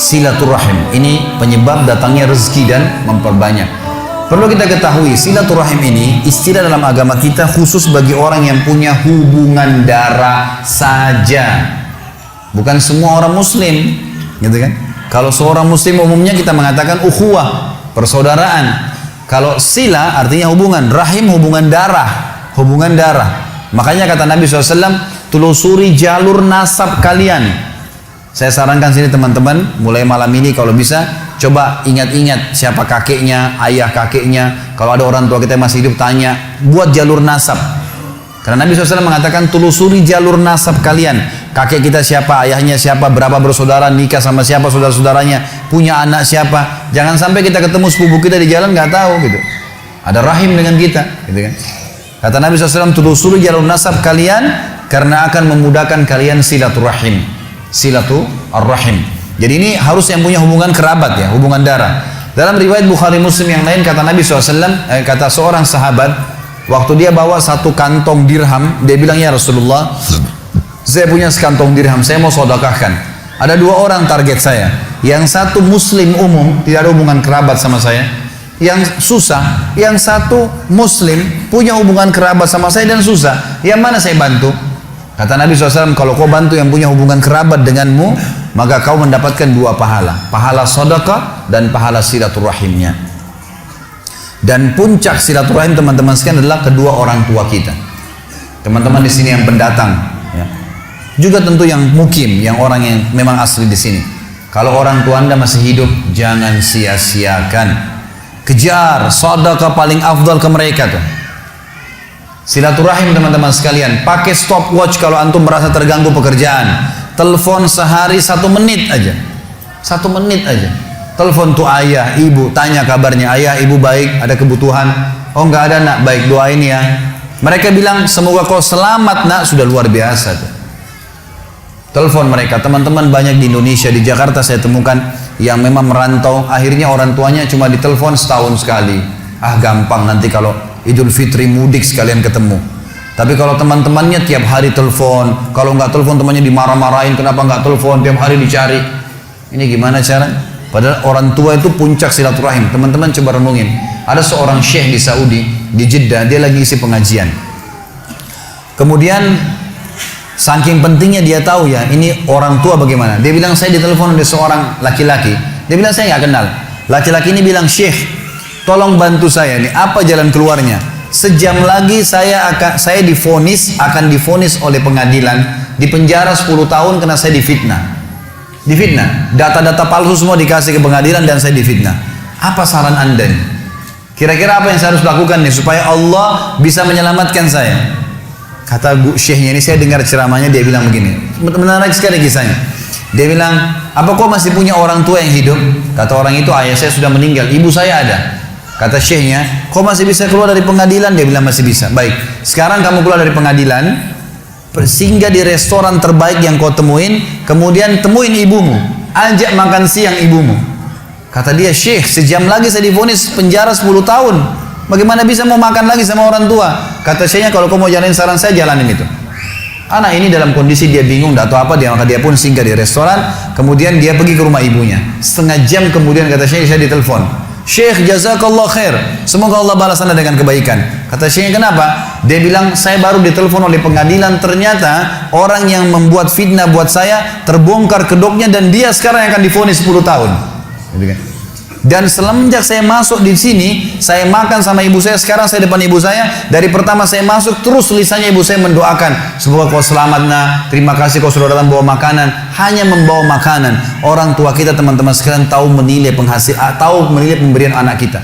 silaturahim. Ini penyebab datangnya rezeki dan memperbanyak. Perlu kita ketahui, silaturahim ini istilah dalam agama kita khusus bagi orang yang punya hubungan darah saja. Bukan semua orang muslim, gitu kan? Kalau seorang muslim umumnya kita mengatakan ukhuwah, persaudaraan. Kalau sila artinya hubungan, rahim hubungan darah, hubungan darah. Makanya kata Nabi SAW, telusuri jalur nasab kalian. Saya sarankan sini teman-teman, mulai malam ini kalau bisa, coba ingat-ingat siapa kakeknya, ayah kakeknya. Kalau ada orang tua kita yang masih hidup, tanya, buat jalur nasab. Karena Nabi SAW mengatakan, telusuri jalur nasab kalian. Kakek kita siapa, ayahnya siapa, berapa bersaudara, nikah sama siapa saudara-saudaranya, punya anak siapa. Jangan sampai kita ketemu sepupu kita di jalan, nggak tahu gitu. Ada rahim dengan kita, gitu kan. Kata Nabi SAW, telusuri jalur nasab kalian, karena akan memudahkan kalian silaturahim. Silaturahim. Jadi ini harus yang punya hubungan kerabat ya, hubungan darah. Dalam riwayat Bukhari Muslim yang lain kata Nabi SAW, kata seorang sahabat, waktu dia bawa satu kantong dirham, dia bilang, ya Rasulullah, saya punya sekantong dirham, saya mau sedekahkan. Ada dua orang target saya. Yang satu muslim umum, tidak ada hubungan kerabat sama saya. Yang susah, yang satu muslim, punya hubungan kerabat sama saya dan susah. Yang mana saya bantu? Kata Nabi SAW, kalau kau bantu yang punya hubungan kerabat denganmu, maka kau mendapatkan dua pahala. Pahala sedekah dan pahala silaturahimnya. Dan puncak silaturahim teman-teman sekalian adalah kedua orang tua kita. Teman-teman di sini yang pendatang, ya. Juga tentu yang mukim, yang orang yang memang asli di sini. Kalau orang tua Anda masih hidup, jangan sia-siakan. Kejar sedekah paling afdal ke mereka tuh. Silaturahim teman-teman sekalian, pakai stopwatch kalau antum merasa terganggu pekerjaan. Telepon sehari 1 menit aja. 1 menit aja. Telepon tuh ayah, ibu, tanya kabarnya, ayah, ibu baik, ada kebutuhan? Oh enggak ada nak, baik doain ya. Mereka bilang semoga kau selamat nak, sudah luar biasa tuh. Telepon mereka, teman-teman banyak di Indonesia, di Jakarta saya temukan yang memang merantau, akhirnya orang tuanya cuma ditelepon setahun sekali. Ah gampang nanti kalau Idul Fitri mudik sekalian ketemu. Tapi kalau teman-temannya tiap hari telepon, kalau nggak telepon temannya dimarah-marahin, kenapa nggak telepon, tiap hari dicari. Ini gimana cara? Padahal orang tua itu puncak silaturahim. Teman-teman coba renungin. Ada seorang syekh di Saudi, di Jeddah, dia lagi isi pengajian. Kemudian saking pentingnya dia tahu ya, ini orang tua bagaimana. Dia bilang, saya ditelepon oleh seorang laki-laki. Dia bilang, saya nggak kenal. Laki-laki ini bilang, syekh, tolong bantu saya nih, apa jalan keluarnya? Sejam lagi saya akan divonis oleh pengadilan, dipenjara 10 tahun karena saya difitnah. Difitnah, data-data palsu semua dikasih ke pengadilan dan saya difitnah. Apa saran Anda nih? Kira-kira apa yang saya harus lakukan nih supaya Allah bisa menyelamatkan saya? Kata syekhnya ini, saya dengar ceramahnya, dia bilang begini, menarik sekali kisahnya. Dia bilang, apa kau masih punya orang tua yang hidup? Kata orang itu, ayah saya sudah meninggal, ibu saya ada. Kata syekhnya, kau masih bisa keluar dari pengadilan? Dia bilang masih bisa. Baik, sekarang kamu keluar dari pengadilan, singgah di restoran terbaik yang kau temuin, kemudian temuin ibumu, ajak makan siang ibumu. Kata dia, syekh, sejam lagi saya divonis penjara 10 tahun. Bagaimana bisa mau makan lagi sama orang tua? Kata syekhnya, kalau kau mau jalanin saran saya, jalanin itu. Anak ini dalam kondisi dia bingung, tidak tahu apa, maka dia pun singgah di restoran, kemudian dia pergi ke rumah ibunya. Setengah jam kemudian kata syekh, saya ditelepon. Syekh, jazakallah khair, semoga Allah balas Anda dengan kebaikan. Kata syekhnya, kenapa? Dia bilang, saya baru ditelepon oleh pengadilan, ternyata orang yang membuat fitnah buat saya terbongkar kedoknya dan dia sekarang akan divonis 10 tahun. Gitu kan? Dan semenjak saya masuk di sini, saya makan sama ibu saya, sekarang saya depan ibu saya, dari pertama saya masuk terus lisannya ibu saya mendoakan, semoga kau selamat nak, terima kasih kau sudah datang bawa makanan. Hanya membawa makanan. Orang tua kita teman-teman sekalian tahu menilai tahu menilai pemberian anak kita.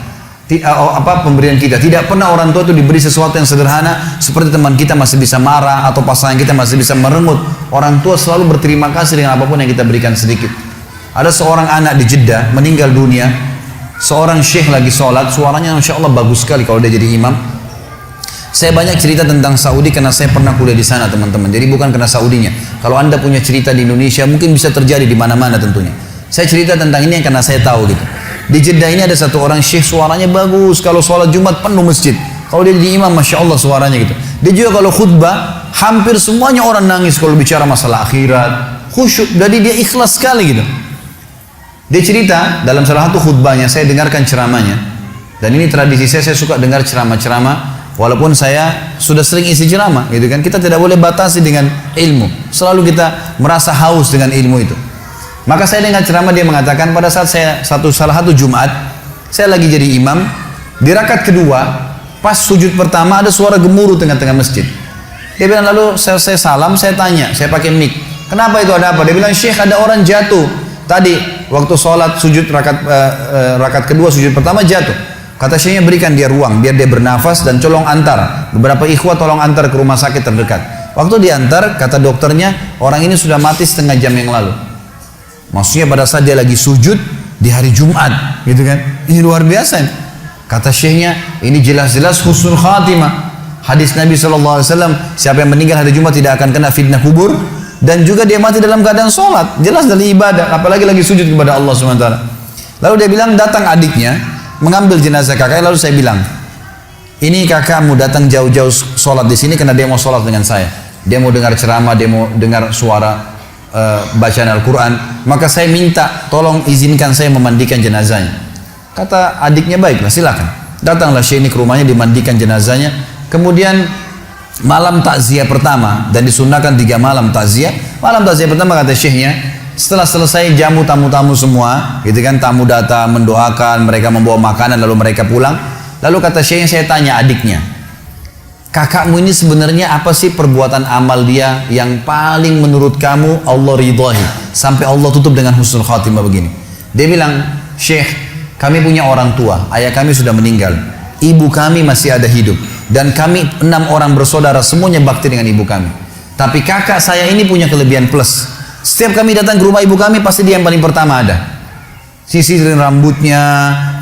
Pemberian kita. Tidak pernah orang tua itu diberi sesuatu yang sederhana seperti teman kita masih bisa marah atau pasangan kita masih bisa merengut. Orang tua selalu berterima kasih dengan apapun yang kita berikan sedikit. Ada seorang anak di Jeddah meninggal dunia. Seorang syekh lagi sholat, suaranya Masya Allah bagus sekali kalau dia jadi imam. Saya banyak cerita tentang Saudi karena saya pernah kuliah di sana teman-teman. Jadi bukan karena Saudinya. Kalau Anda punya cerita di Indonesia mungkin bisa terjadi di mana-mana tentunya. Saya cerita tentang ini karena saya tahu gitu. Di Jeddah ini ada satu orang syekh, suaranya bagus. Kalau sholat Jumat penuh masjid. Kalau dia jadi imam, Masya Allah suaranya gitu. Dia juga kalau khutbah, hampir semuanya orang nangis kalau bicara masalah akhirat, khusyuk. Jadi dia ikhlas sekali gitu. Dia cerita dalam salah satu khutbahnya, saya dengarkan ceramahnya. Dan ini tradisi saya suka dengar ceramah-ceramah. Walaupun saya sudah sering isi ceramah, gitu kan. Kita tidak boleh batasi dengan ilmu. Selalu kita merasa haus dengan ilmu itu. Maka saya dengar ceramah, dia mengatakan pada saat saya salah satu Jumat, saya lagi jadi imam, di rakaat kedua, pas sujud pertama ada suara gemuruh tengah-tengah masjid. Dia bilang, lalu saya salam, saya tanya, saya pakai mic, kenapa itu, ada apa? Dia bilang, Syekh, ada orang jatuh tadi waktu sholat sujud rakaat kedua, sujud pertama jatuh. Kata Syekhnya, berikan dia ruang biar dia bernafas dan tolong antar beberapa ikhwah, tolong antar ke rumah sakit terdekat. Waktu diantar, kata dokternya, orang ini sudah mati setengah jam yang lalu. Maksudnya pada saat dia lagi sujud di hari Jumat, gitu kan? Ini luar biasa. Kata Syekhnya, ini jelas-jelas husnul khatimah. Hadis Nabi SAW, siapa yang meninggal hari Jumat tidak akan kena fitnah kubur, dan juga dia mati dalam keadaan sholat, jelas dari ibadah, apalagi lagi sujud kepada Allah SWT. Lalu dia bilang, datang adiknya mengambil jenazah kakaknya. Lalu saya bilang, ini kakakmu datang jauh-jauh sholat di sini karena dia mau sholat dengan saya. Dia mau dengar ceramah, dia mau dengar suara bacaan Al-Quran. Maka saya minta tolong izinkan saya memandikan jenazahnya. Kata adiknya, baiklah, silakan. Datanglah Syekh ini ke rumahnya, dimandikan jenazahnya. Kemudian malam takziah pertama, dan disunahkan 3 malam takziah. Malam takziah pertama, kata Syekhnya, setelah selesai jamu tamu-tamu semua, gitu kan, tamu datang mendoakan, mereka membawa makanan lalu mereka pulang. Lalu kata Syekhnya, saya tanya adiknya, kakakmu ini sebenarnya apa sih perbuatan amal dia yang paling menurut kamu Allah ridhahi sampai Allah tutup dengan husnul khatimah begini? Dia bilang, Syekh, kami punya orang tua, ayah kami sudah meninggal, ibu kami masih ada hidup, dan kami 6 orang bersaudara, semuanya bakti dengan ibu kami. Tapi kakak saya ini punya kelebihan plus. Setiap kami datang ke rumah ibu kami, pasti dia yang paling pertama ada. Sisirin rambutnya,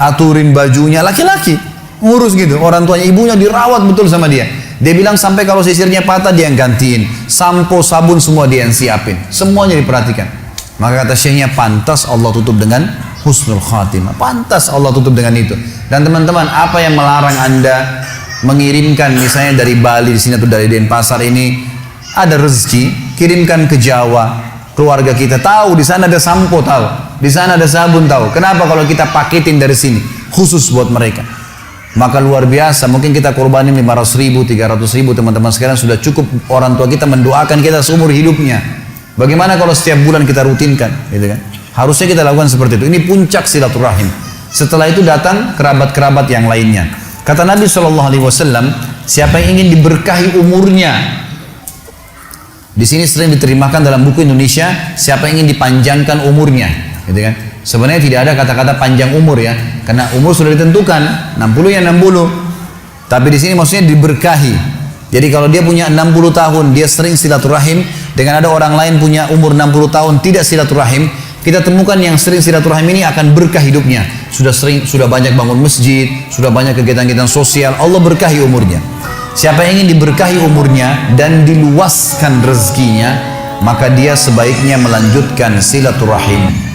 aturin bajunya, laki-laki ngurus gitu. Orang tuanya, ibunya dirawat betul sama dia. Dia bilang sampai kalau sisirnya patah dia yang gantiin, sampo, sabun semua dia yang siapin, semuanya diperhatikan. Maka kata Syekhnya, pantas Allah tutup dengan husnul khatimah, pantas Allah tutup dengan itu. Dan teman-teman, apa yang melarang anda mengirimkan misalnya dari Bali di sini atau dari Denpasar ini ada rezeki, kirimkan ke Jawa, keluarga kita tahu di sana ada sampo, tahu di sana ada sabun, tahu. Kenapa kalau kita paketin dari sini khusus buat mereka? Maka luar biasa, mungkin kita korbanin 500.000, 300.000, teman-teman sekarang sudah cukup orang tua kita mendoakan kita seumur hidupnya. Bagaimana kalau setiap bulan kita rutinkan, gitu kan? Harusnya kita lakukan seperti itu. Ini puncak silaturahim. Setelah itu datang kerabat-kerabat yang lainnya. Kata Nabi SAW, siapa yang ingin diberkahi umurnya, di sini sering diterjemahkan dalam buku Indonesia, siapa yang ingin dipanjangkan umurnya, gitu kan? Sebenarnya tidak ada kata-kata panjang umur ya, karena umur sudah ditentukan, 60 ya 60. Tapi di sini maksudnya diberkahi. Jadi kalau dia punya 60 tahun, dia sering silaturahim, dengan ada orang lain punya umur 60 tahun tidak silaturahim, kita temukan yang sering silaturahim ini akan berkah hidupnya. Sudah banyak bangun masjid, sudah banyak kegiatan-kegiatan sosial, Allah berkahi umurnya. Siapa yang ingin diberkahi umurnya dan diluaskan rezekinya, maka dia sebaiknya melanjutkan silaturahim.